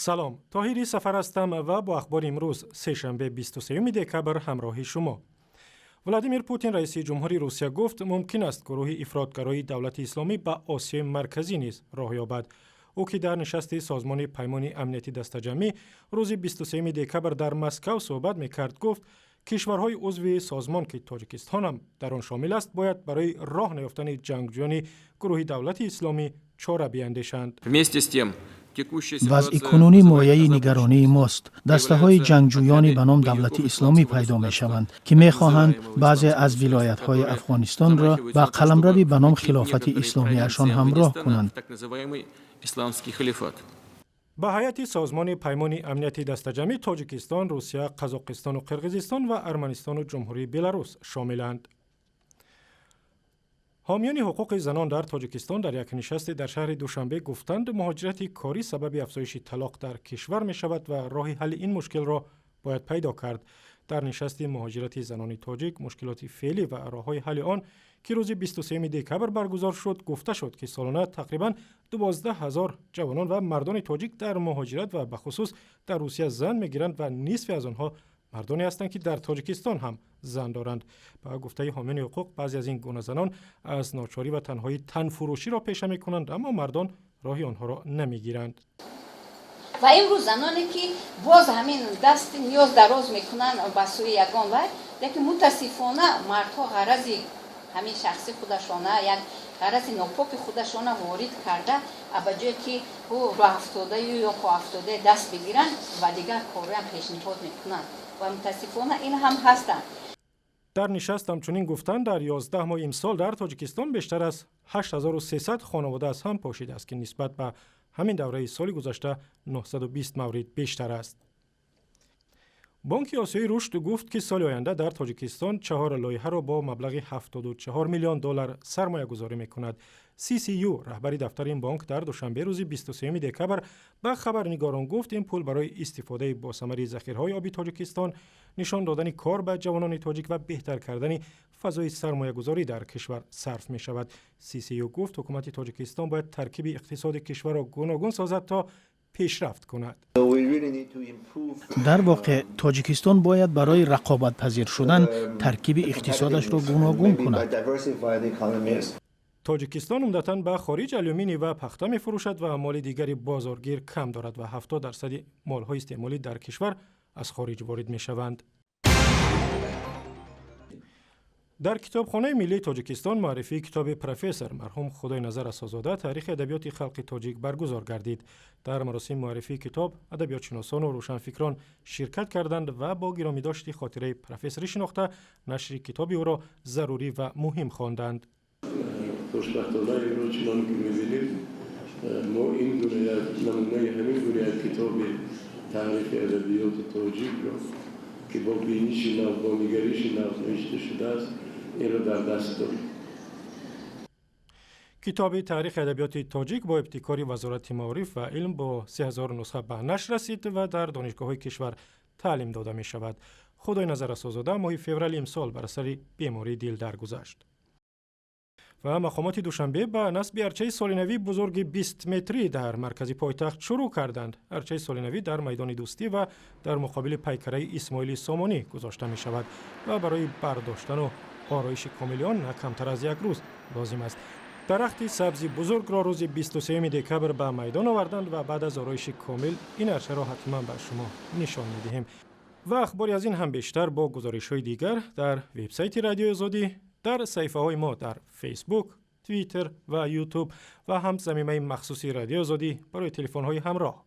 سلام، طاهری سفر هستم و با اخبار امروز سه‌شنبه 23 دکبر همراه شما. ولادیمیر پوتین رئیس جمهوری روسیه گفت ممکن است گروه افراطگرای دولت اسلامی به آسیای مرکزی نیز راه یابد. او که در نشست سازمان پیمان امنیتی دسته‌جمعی روز 23 دکبر در مسکو صحبت می‌کرد گفت کشورهای عضو سازمان که تاجیکستان هم در آن شامل است باید برای راه نیافتن جنگجویان گروه دولت اسلامی چاره بیاندیشند. وضع کنونی مایه نگرانی ماست. دسته های جنگجویانی به نام دولت اسلامی پیدا می شوند که می خواهند بعضی از ولایت های افغانستان را با قلمروی به نام خلافت اسلامی اشان همراه کنند. به هیئت سازمان پیمان امنیتی دسته‌جمعی تاجیکستان، روسیه، قزاقستان و قرقیزستان و ارمنستان و جمهوری بلاروس شاملند. حامیان حقوق زنان در تاجیکستان در یک نشست در شهر دوشنبه گفتند مهاجرت کاری سبب افزایش طلاق در کشور می شود و راه حل این مشکل را باید پیدا کرد. در نشست مهاجرت زنان تاجیک، مشکلات فعلی و راه‌های حل آن که روز 23 دکبر برگزار شد، گفته شد که سالانه تقریباً 12,000 جوانان و مردان تاجیک در مهاجرت و به خصوص در روسیه زن می‌گیرند و نصف از آنها مردانی هستند که در تاجیکستان هم زن دارند. با گفته حامیان حقوق بعضی از این گونه زنان از ناچاری و تنهایی تن فروشی را پیشه می‌کنند اما مردان راهی آنها را نمی‌گیرند. و امروز زنانی که باز همین دست نیاز دراز میکنن به سوی یگان وای، لیکن متاسفانه مردها غرض همین شخصی خودشانه یک غرض ناپاک خودشانه وارد کرده به جایی که او راه افتاده یا پا افتاده دست بگیرن و دیگر کاری هم پیشنهاد میکنن و متاسفانه این هم هستند. در نشست همچنین گفتند در 11 ماه امسال در تاجیکستان بیشتر از 8300 خانواده از هم پاشیده است که نسبت به همین دوره سال گذشته 920 مورد بیشتر است. بانک آسیایی رشد گفت که سال آینده در تاجیکستان 4 لایحه را با مبلغ 74 میلیون دلار سرمایه گذاری می کند. CCU رهبری دفتر این بانک در دوشنبه روز 23 دکبر به خبرنگاران گفت این پول برای استفاده با ثمر ذخیره‌های آبی تاجیکستان، نشان دادن کار به جوانان تاجیک و بهتر کردن فضای سرمایه گذاری در کشور صرف می شود. CCU گفت حکومت تاجیکستان باید ترکیب اقتصاد کشور را گوناگون سازد تا پیشرفت کند. در واقع تاجیکستان باید برای رقابت پذیر شدن ترکیب اقتصادش را گوناگون کند. تاجیکستان عمدتاً به خارج آلومینی و پخته می فروشد و مال دیگری بازارگیر کم دارد و 70% مال‌های استعمالی در کشور از خارج وارد می شوند. در کتابخانه ملی تاجیکستان معرفی کتاب پروفسور مرحوم خدای نظر اساس‌زاده تاریخ ادبیات خلق تاجیک برگزار گردید. در مراسم معرفی کتاب ادبیات شناسان و روشنفکران شرکت کردند و با گرامی داشتی خاطره پروفسور شناخته نشر کتابی او را ضروری و مهم خواندند. خوشبختانه این چنان که می‌بینیم ما این گونه نمونه همین گونه کتاب تاریخ ادبیات تاجیک را که با بینش نو با نگریش نو نوشته شده است این را در دست داریم. کتاب تاریخ ادبیات تاجیک با ابتکار وزارت معارف و علم با 3000 نسخه به نشر رسید و در دانشگاه‌های کشور تعلیم داده می شود. خدای نظر اساس‌زاده ماه فوریه امسال بر اثر بیماری دل درگذشت. و مقامات دوشنبه به نصب ارچه سالنوی بزرگ 20 متری در مرکز پایتخت شروع کردند. ارچه سالنوی در میدان دوستی و در مقابل پیکره اسماعیل سامانی گذاشته می شود و برای برداشتن و آرایش کامل آن نه کمتر از یک روز لازم است. درخت سبز بزرگ را روز 23 دکبر به میدان آوردند و بعد از آرایش کامل این ارچه را حتما بر شما نشان می دهیم. و اخباری از این هم بیشتر با گزارش‌های دیگر در وبسایت رادیو آزادی، در صفحه های ما در فیسبوک، توییتر و یوتیوب و هم صمیمه مخصوصی رادیو آزادی برای تلفن های همراه.